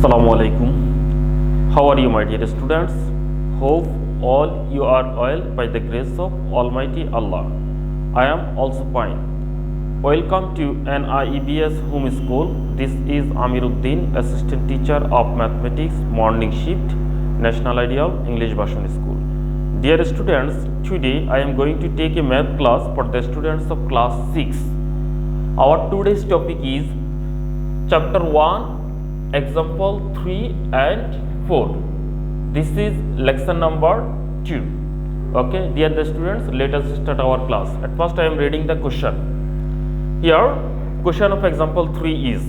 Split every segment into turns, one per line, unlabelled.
Assalamu alaikum. How are you, my dear students? Hope all you are well by the grace of Almighty Allah. I am also fine. Welcome to NIEBS Home School. This is Amir Uddin, Assistant Teacher of Mathematics, Morning Shift, National Ideal English Version School. Dear students, today I am going to take a math class for the students of class 6. Our today's topic is Chapter 1, Example 3 and 4. This is lesson number 2. Okay, dear the students, let us start our class. At first I am reading the question. Here, question of example 3 is,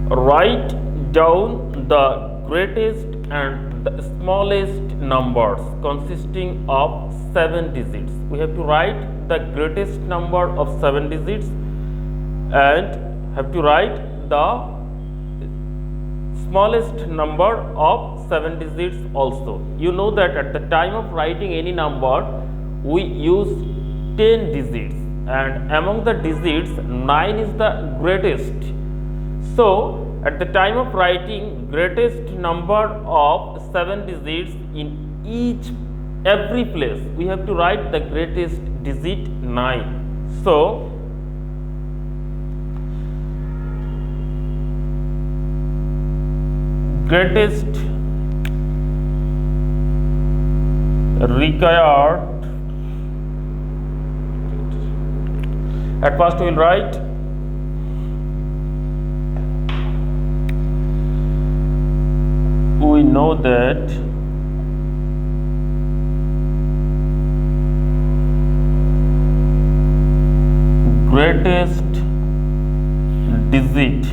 write down the greatest and the smallest numbers consisting of 7 digits. We have to write the greatest number of 7 digits and have to write the smallest number of 7 digits also. You know that at the time of writing any number, we use 10 digits, and among the digits 9 is the greatest. So at the time of writing greatest number of 7 digits in every place, we have to write the greatest digit 9. So greatest required, at first we will write we know that greatest digit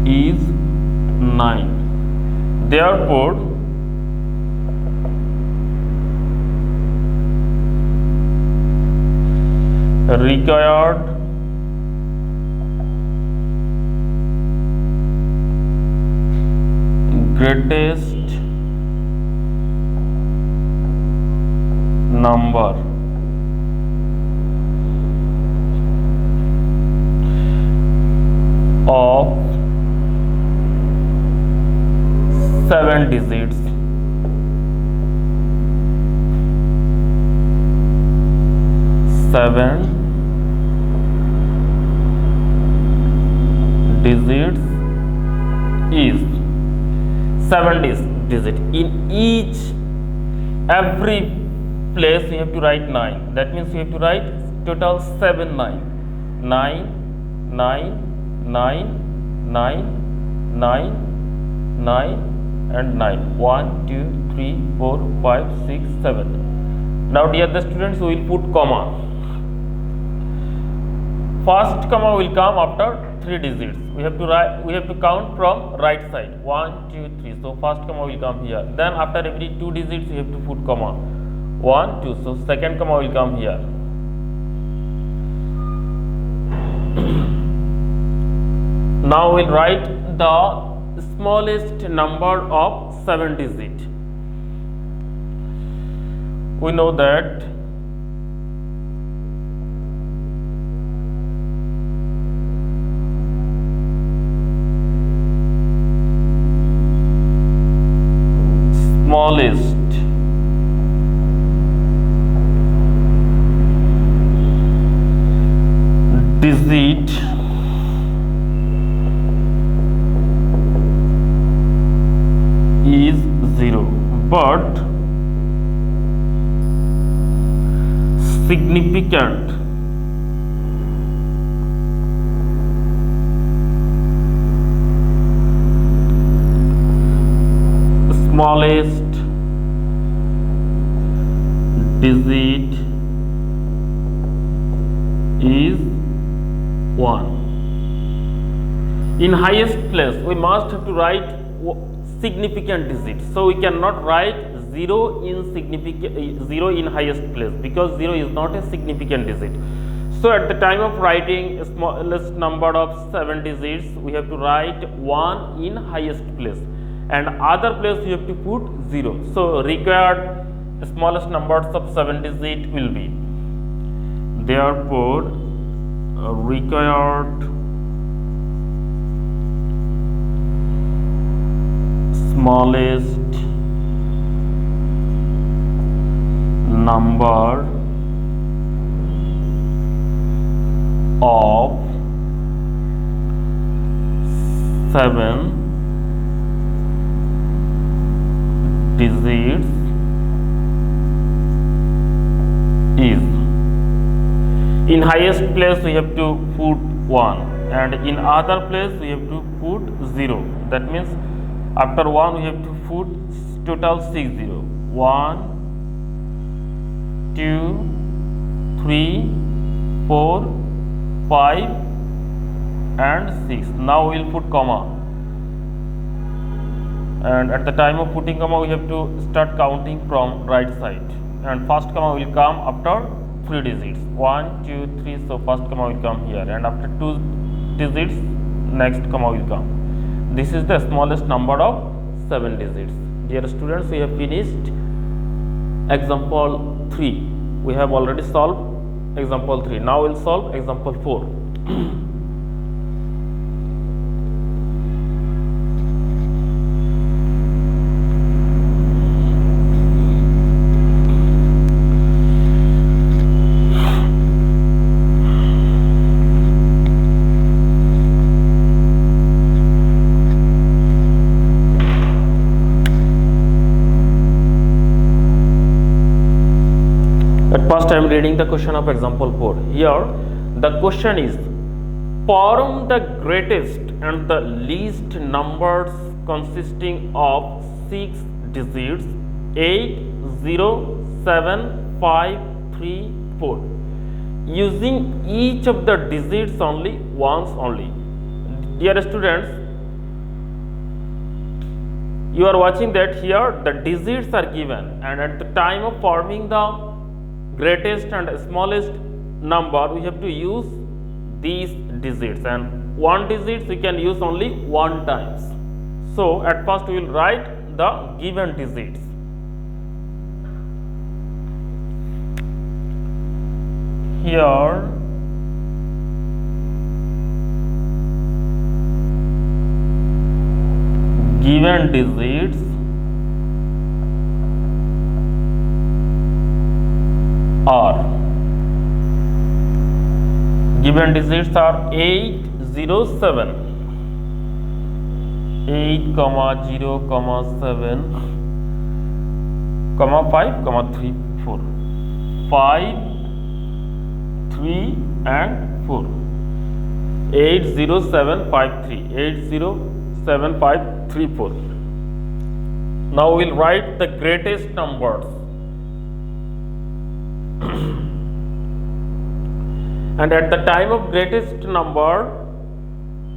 is 9. Therefore, required greatest number of 7 digits is 7 digit. In every place we have to write 9. That means we have to write total 7 9 9 9 9 9 9 9 and 9. 1 2 3 4 5 6 7. Now dear the students, we will put comma. First comma will come after 3 digits. We have to count from right side. 1 2 3. So first comma will come here. Then after every 2 digits we have to put comma. 1 2. So second comma will come here. Now we will write the smallest number of 7 digits. We know that smallest digit is 0, but significant smallest digit is 1. In highest place we must have to write significant digit. So we cannot write 0 in highest place, because 0 is not a significant digit. So at the time of writing a smallest number of 7 digits, we have to write 1 in highest place, and other place we have to put 0. So required smallest numbers of 7 digit will be, therefore required smallest number of 7 digits is. In highest place we have to put 1 and in other place we have to put 0. That means after 1 we have to put total 6 0. 1 2 3 4 5 and 6. Now we will put comma, and at the time of putting comma we have to start counting from right side, and first comma will come after 3 digits 1 2 3. So first comma will come here, and after 2 digits next comma will come. This is the smallest number of 7 digits. Dear students, we have finished example 3. We have already solved example 3. Now we will solve example 4. First I am reading the question of example 4. Here the question is, form the greatest and the least numbers consisting of 6 digits 8 0 7 5 3 4 using each of the digits only once only. Dear students, you are watching that here the digits are given, and at the time of forming the greatest and smallest number we have to use these digits, and one digit we can use only one times. So at first we will write the given digits. Here given digits are 807 8 comma 0 comma 7 comma 5 comma 3 4 5 3 and 4 80753 80753 4. Now we will write the greatest numbers. And at the time of greatest number,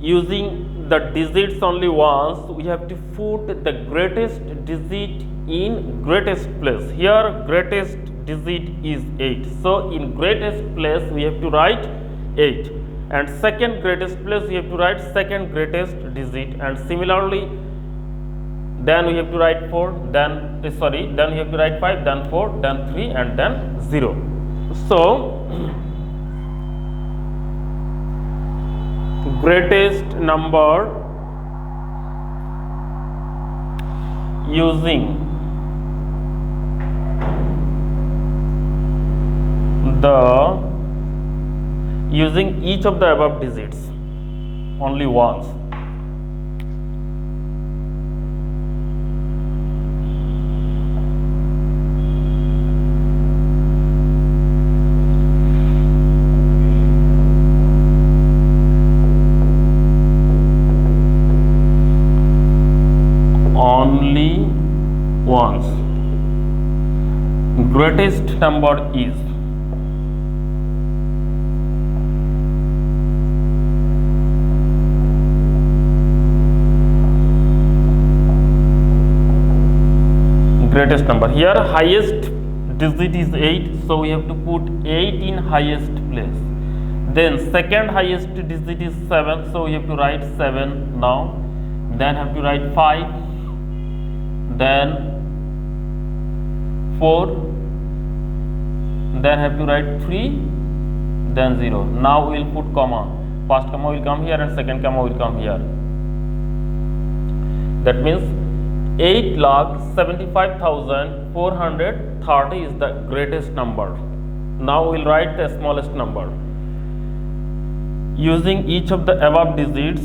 using the digits only once, we have to put the greatest digit in greatest place. Here greatest digit is 8. So in greatest place we have to write 8, and second greatest place we have to write second greatest digit, and similarly then we have to write 4, then we have to write 5, then 4, then 3 and then 0. So greatest number using each of the above digits only once. Only once. Greatest number is greatest number. Here highest digit is 8, so we have to put 8 in highest place. Then second highest digit is 7, so we have to write 7 now. Then have to write 5, then 4, then have to write 3, then 0. Now we will put comma. First comma will come here and second comma will come here. That means 8,75,430 is the greatest number. Now we will write the smallest number. Using each of the above digits,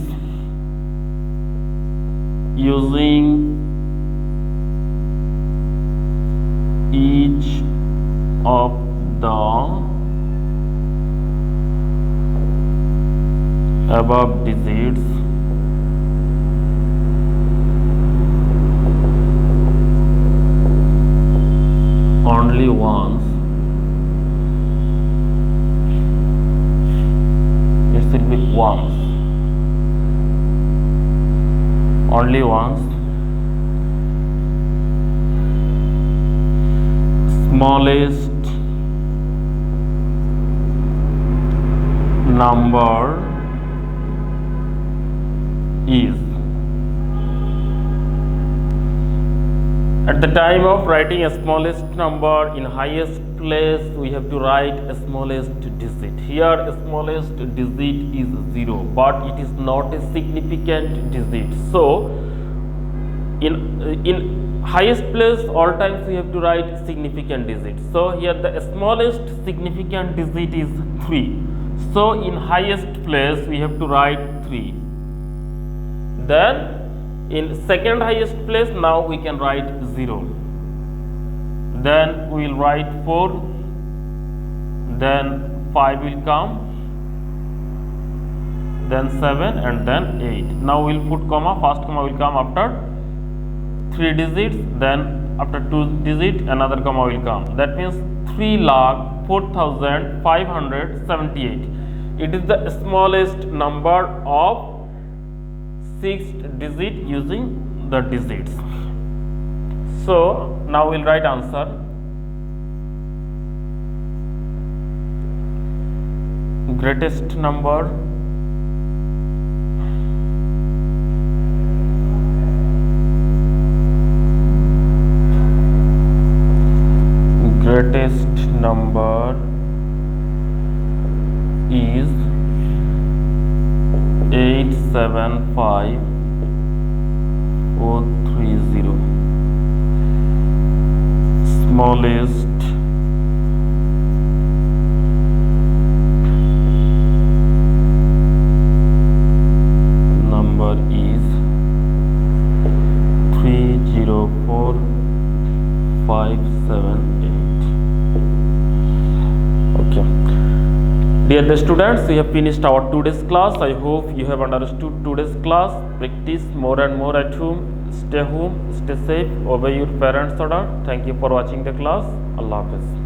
using each of the above digits, only once, it should be once, only once, smallest number is. At the time of writing a smallest number, in highest place we have to write a smallest digit. Here smallest digit is 0, but it is not a significant digit. So in highest place all times we have to write significant digit. So here the smallest significant digit is 3. So in highest place we have to write 3. Then in second highest place now we can write 0. Then we will write 4. Then 5 will come. Then 7 and then 8. Now we will put comma. First comma will come after 3 digits. Then after 2 digits another comma will come. That means 3,04,578. It is the smallest number of 6th digit using the digits. So now we'll write answer. Greatest number is 875,430. Smallest number is 304578. Okay. Dear students, we have finished our today's class. I hope you have understood today's class. Practice more and more at home. Stay home, stay safe, obey your parents' order. Thank you for watching the class. Allah Hafiz.